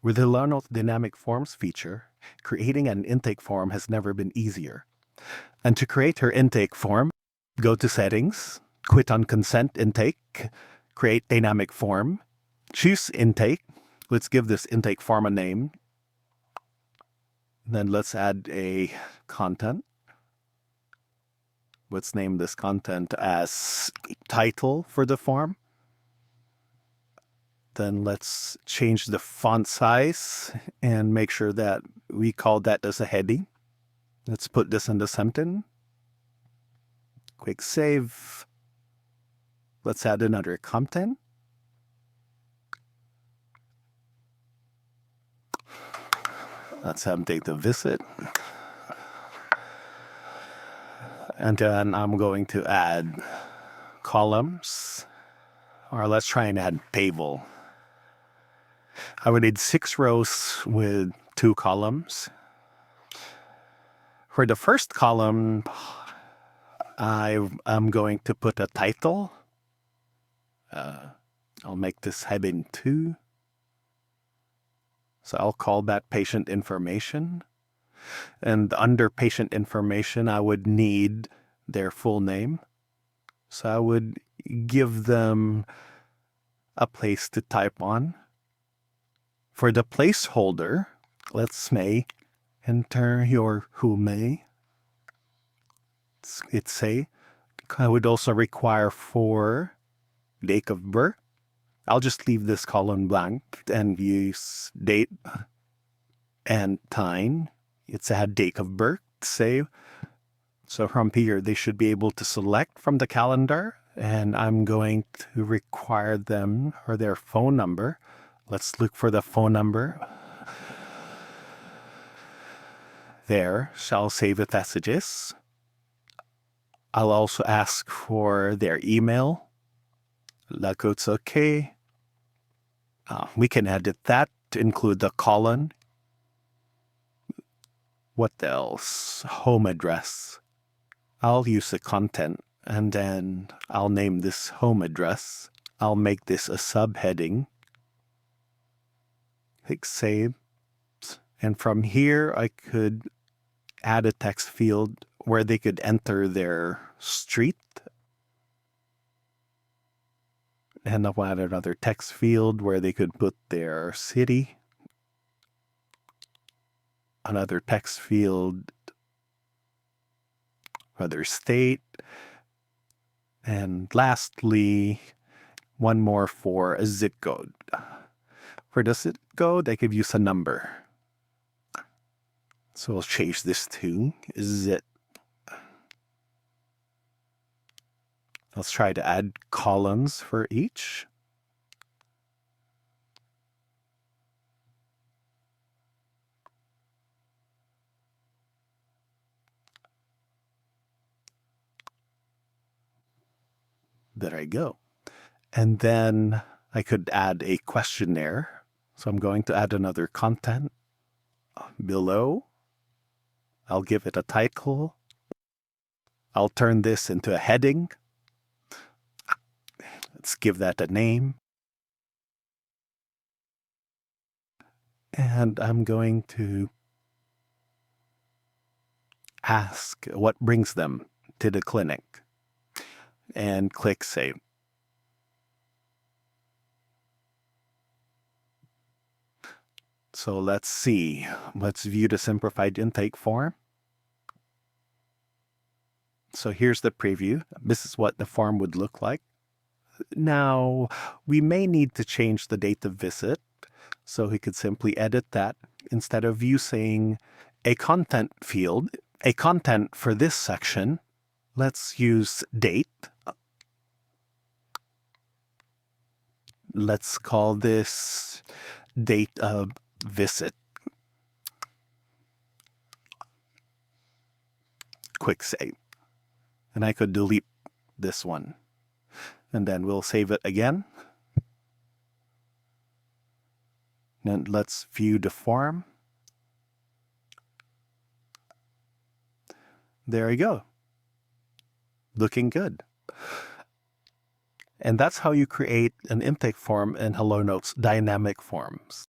With the HelloNote Dynamic Forms feature, creating an intake form has never been easier. And to create her intake form, go to Settings, quit on Consent Intake, create Dynamic Form, choose Intake. Let's give this intake form a name. Then let's add a content. Let's name this content as title for the form. Then let's change the font size and make sure that we call that as a heading. Let's put this in the sentence. Quick save. Let's add another content. Let's have date of visit. And then I'm going to add columns, or let's try and add table. I would need 6 rows with 2 columns. For the first column, I'm going to put a title. I'll make this heading 2. So I'll call that patient information. And under patient information, I would need their full name. So I would give them a place to type on. For the placeholder, let's enter your who may. It's say. I would also require for date of birth. I'll just leave this column blank and use date and time. It's a date of birth, save. So from here, they should be able to select from the calendar, and I'm going to require them or their phone number. Let's look for the phone number. There, shall save it as it is. I'll also ask for their email. It's okay. We can edit that to include the colon. What else? Home address. I'll use the content, and then I'll name this home address. I'll make this a subheading. Click save. And from here, I could add a text field where they could enter their street. And I'll add another text field where they could put their city. Another text field for their state. And lastly, one more for a zip code. For the zip code, I could use a number. So we'll change this to zip. Let's try to add columns for each. There I go. And then I could add a questionnaire. So I'm going to add another content below. I'll give it a title. I'll turn this into a heading. Let's give that a name. And I'm going to ask what brings them to the clinic. And click save. So let's see. Let's view the simplified intake form. So here's the preview. This is what the form would look like. Now, we may need to change the date of visit. So we could simply edit that. Instead of using a content field, a content for this section, let's use date. Let's call this date of visit. Quick save. And I could delete this one. And then we'll save it again. Then let's view the form. There you go. Looking good. And that's how you create an intake form in HelloNote's dynamic forms.